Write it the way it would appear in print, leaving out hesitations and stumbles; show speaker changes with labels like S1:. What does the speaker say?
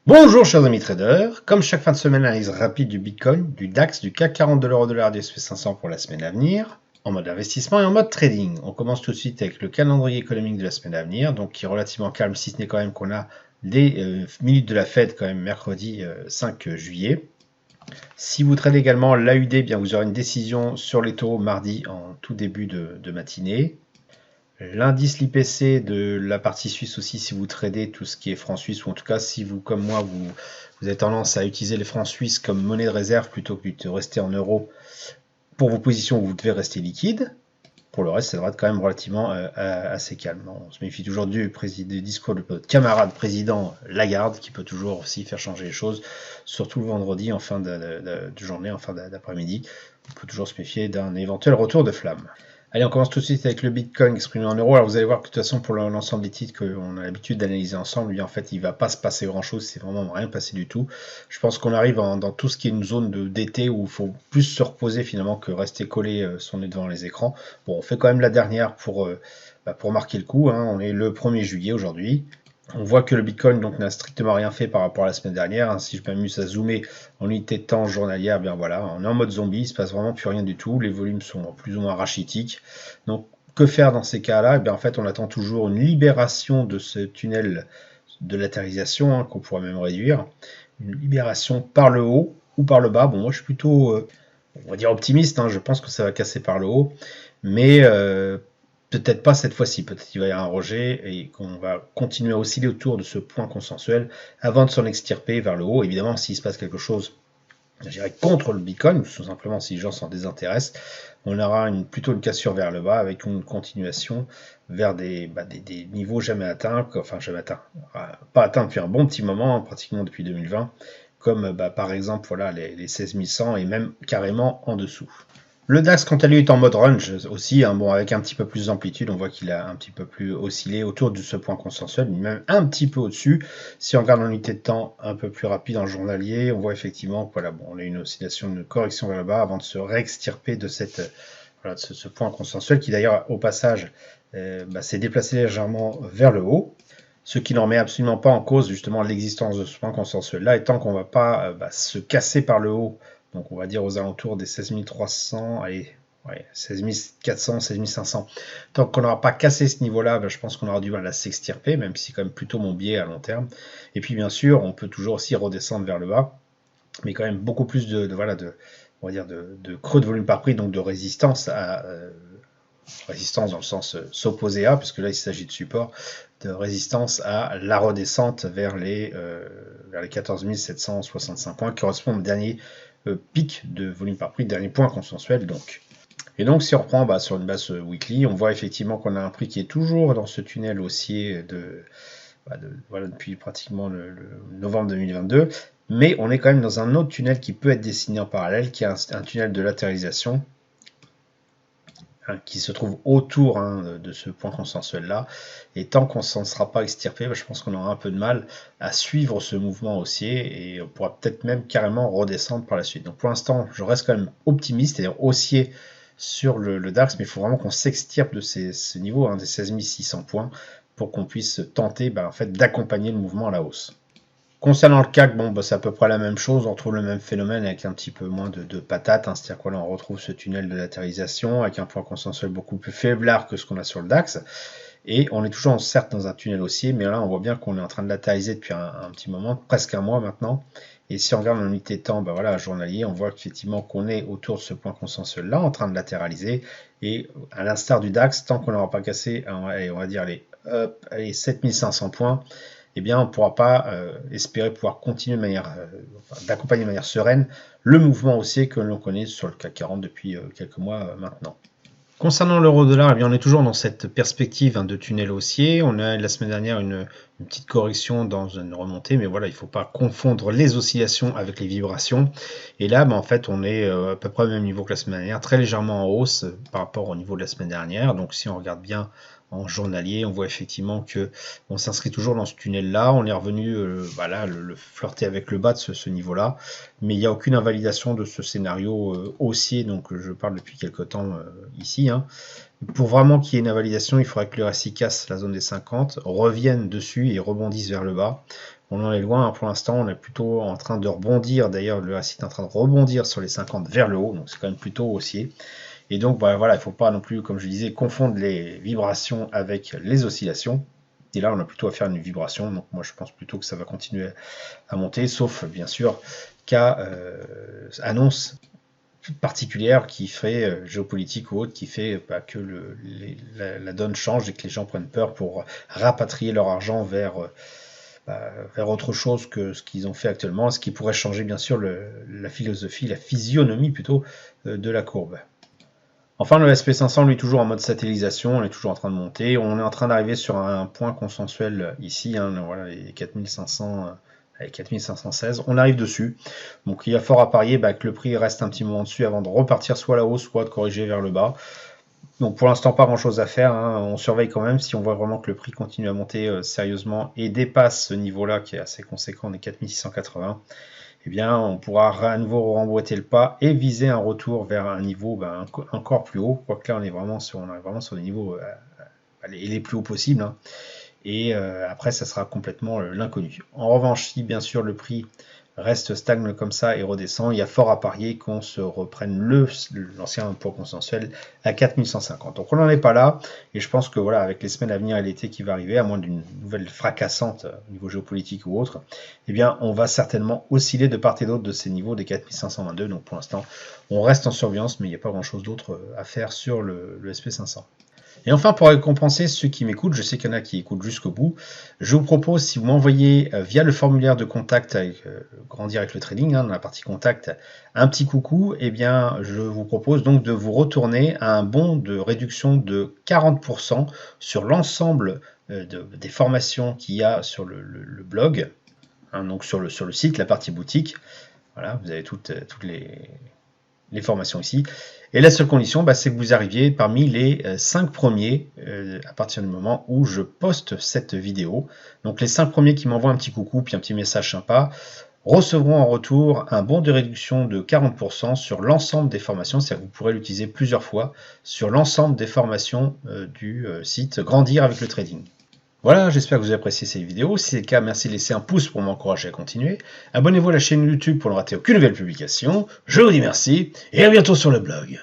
S1: Bonjour chers amis traders, comme chaque fin de semaine, analyse rapide du Bitcoin, du DAX, du CAC 40, de l'euro-dollar, du SP500 pour la semaine à venir, en mode investissement et en mode trading. On commence tout de suite avec le calendrier économique de la semaine à venir, donc qui est relativement calme, si ce n'est quand même qu'on a des minutes de la Fed quand même mercredi 5 juillet. Si vous tradez également l'AUD, bien vous aurez une décision sur les taux mardi en tout début de matinée. L'indice l'IPC de la partie suisse aussi, si vous tradez tout ce qui est francs suisses, ou en tout cas si vous, comme moi, vous avez tendance à utiliser les francs suisses comme monnaie de réserve plutôt que de rester en euros pour vos positions où vous devez rester liquide. Pour le reste, ça devrait être quand même relativement assez calme. On se méfie toujours du discours de notre camarade président Lagarde, qui peut toujours aussi faire changer les choses, surtout le vendredi en fin de journée, en fin d'après-midi. On peut toujours se méfier d'un éventuel retour de flamme. Allez, on commence tout de suite avec le Bitcoin exprimé en euros. Alors vous allez voir que de toute façon, pour l'ensemble des titres qu'on a l'habitude d'analyser ensemble, en fait, il ne va pas se passer grand-chose, c'est vraiment rien passé du tout. Je pense qu'on arrive dans tout ce qui est une zone d'été où il faut plus se reposer finalement que rester collé son nez devant les écrans. Bon, on fait quand même la dernière pour marquer le coup, hein. On est le 1er juillet aujourd'hui. On voit que le Bitcoin donc n'a strictement rien fait par rapport à la semaine dernière, hein. Si je m'amuse à zoomer en unité de temps journalière, bien voilà, on est en mode zombie, il ne se passe vraiment plus rien du tout, les volumes sont plus ou moins rachitiques. Donc que faire dans ces cas-là? En fait, on attend toujours une libération de ce tunnel de latéralisation, hein, qu'on pourrait même réduire, une libération par le haut ou par le bas. Bon, moi je suis plutôt, on va dire optimiste, hein. Je pense que ça va casser par le haut, mais peut-être pas cette fois-ci, peut-être qu'il va y avoir un rejet et qu'on va continuer à osciller autour de ce point consensuel avant de s'en extirper vers le haut. Évidemment, s'il se passe quelque chose, je dirais, contre le Bitcoin, ou tout simplement si les gens s'en désintéressent, on aura plutôt une cassure vers le bas avec une continuation vers des niveaux jamais atteints, enfin jamais atteints, pas atteints depuis un bon petit moment, pratiquement depuis 2020, comme par exemple voilà, les 16 100 et même carrément en dessous. Le DAX, quant à lui, est en mode range aussi, hein, bon, avec un petit peu plus d'amplitude. On voit qu'il a un petit peu plus oscillé autour de ce point consensuel, même un petit peu au-dessus. Si on regarde l'unité de temps un peu plus rapide en journalier, on voit effectivement voilà, bon, on a une oscillation, une correction vers le bas avant de se réextirper de voilà, de ce point consensuel qui d'ailleurs, au passage, s'est déplacé légèrement vers le haut. Ce qui n'en met absolument pas en cause justement l'existence de ce point consensuel-là, et tant qu'on ne va pas se casser par le haut, donc on va dire aux alentours des 16 300, allez, ouais, 16 400, 16 500, tant qu'on n'aura pas cassé ce niveau-là, je pense qu'on aura du mal à s'extirper, même si c'est quand même plutôt mon biais à long terme. Et puis bien sûr, on peut toujours aussi redescendre vers le bas, mais quand même beaucoup plus on va dire de creux de volume par prix, donc de résistance résistance dans le sens s'opposer à, puisque là il s'agit de support, de résistance à la redescente vers les 14 765 points, qui correspondent au dernier pic de volume par prix, dernier point consensuel donc. Et donc si on reprend sur une base weekly, on voit effectivement qu'on a un prix qui est toujours dans ce tunnel haussier voilà, depuis pratiquement le novembre 2022, mais on est quand même dans un autre tunnel qui peut être dessiné en parallèle, qui est un tunnel de latéralisation, qui se trouve autour de ce point consensuel-là. Et tant qu'on ne s'en sera pas extirpé, je pense qu'on aura un peu de mal à suivre ce mouvement haussier et on pourra peut-être même carrément redescendre par la suite. Donc pour l'instant, je reste quand même optimiste, c'est-à-dire haussier sur le DAX, mais il faut vraiment qu'on s'extirpe de ces niveaux, des 16 600 points, pour qu'on puisse tenter en fait, d'accompagner le mouvement à la hausse. Concernant le CAC, c'est à peu près la même chose, on retrouve le même phénomène avec un petit peu moins de patates, hein, c'est-à-dire qu'on retrouve ce tunnel de latéralisation avec un point consensuel beaucoup plus faiblard que ce qu'on a sur le DAX, et on est toujours certes dans un tunnel haussier, mais là on voit bien qu'on est en train de latéraliser depuis un petit moment, presque un mois maintenant, et si on regarde l'unité de temps voilà, journalier, on voit effectivement qu'on est autour de ce point consensuel là, en train de latéraliser, et à l'instar du DAX, tant qu'on n'aura pas cassé, on va dire les 7500 points, eh bien, on ne pourra pas espérer pouvoir continuer d'accompagner de manière sereine le mouvement haussier que l'on connaît sur le CAC 40 depuis quelques mois maintenant. Concernant l'euro-dollar, on est toujours dans cette perspective de tunnel haussier. On a la semaine dernière une petite correction dans une remontée, mais voilà, il ne faut pas confondre les oscillations avec les vibrations. Et là, en fait, on est à peu près au même niveau que la semaine dernière, très légèrement en hausse par rapport au niveau de la semaine dernière. Donc si on regarde bien en journalier, on voit effectivement que on s'inscrit toujours dans ce tunnel-là. On est revenu le flirter avec le bas de ce niveau-là, mais il n'y a aucune invalidation de ce scénario haussier, donc je parle depuis quelques temps ici. Pour vraiment qu'il y ait une invalidation, il faudrait que le RSI casse la zone des 50, revienne dessus et rebondisse vers le bas. On en est loin, hein, pour l'instant, on est plutôt en train de rebondir, d'ailleurs le RSI est en train de rebondir sur les 50 vers le haut, donc c'est quand même plutôt haussier. Et donc bah, voilà, il ne faut pas non plus, comme je disais, confondre les vibrations avec les oscillations. Et là, on a plutôt à faire une vibration, donc moi je pense plutôt que ça va continuer à monter, sauf bien sûr cas annonce particulière qui fait géopolitique ou autre, qui fait que la donne change et que les gens prennent peur pour rapatrier leur argent vers autre chose que ce qu'ils ont fait actuellement, ce qui pourrait changer bien sûr la philosophie, la physionomie plutôt de la courbe. Enfin, le SP500, lui, toujours en mode satellisation, on est toujours en train de monter. On est en train d'arriver sur un point consensuel ici, hein, voilà, les 4500, 4516. On arrive dessus. Donc, il y a fort à parier que le prix reste un petit moment dessus avant de repartir soit à la hausse, soit de corriger vers le bas. Donc, pour l'instant, pas grand-chose à faire, hein. On surveille quand même si on voit vraiment que le prix continue à monter sérieusement et dépasse ce niveau-là qui est assez conséquent, des 4680. Eh bien, on pourra à nouveau remboîter le pas et viser un retour vers un niveau encore plus haut. Quoique là, on est vraiment sur des niveaux les plus hauts possibles, hein. Et après, ça sera complètement l'inconnu. En revanche, si bien sûr le prix reste stagne comme ça et redescend, il y a fort à parier qu'on se reprenne l'ancien point consensuel à 4150. Donc on n'en est pas là, et je pense que voilà, avec les semaines à venir et l'été qui va arriver, à moins d'une nouvelle fracassante au niveau géopolitique ou autre, eh bien on va certainement osciller de part et d'autre de ces niveaux des 4522. Donc pour l'instant, on reste en surveillance, mais il n'y a pas grand chose d'autre à faire sur le SP500. Et enfin, pour récompenser ceux qui m'écoutent, je sais qu'il y en a qui écoutent jusqu'au bout, je vous propose, si vous m'envoyez via le formulaire de contact avec Grandir avec le trading, hein, dans la partie contact, un petit coucou, eh bien, je vous propose donc de vous retourner à un bon de réduction de 40% sur l'ensemble des formations qu'il y a sur le blog, hein, donc sur le site, la partie boutique. Voilà, vous avez toutes les formations ici. Et la seule condition, c'est que vous arriviez parmi les 5 premiers à partir du moment où je poste cette vidéo. Donc les 5 premiers qui m'envoient un petit coucou puis un petit message sympa recevront en retour un bon de réduction de 40% sur l'ensemble des formations. C'est-à-dire que vous pourrez l'utiliser plusieurs fois sur l'ensemble des formations du site Grandir avec le trading. Voilà, j'espère que vous avez apprécié cette vidéo. Si c'est le cas, merci de laisser un pouce pour m'encourager à continuer. Abonnez-vous à la chaîne YouTube pour ne rater aucune nouvelle publication. Je vous dis merci et à bientôt sur le blog.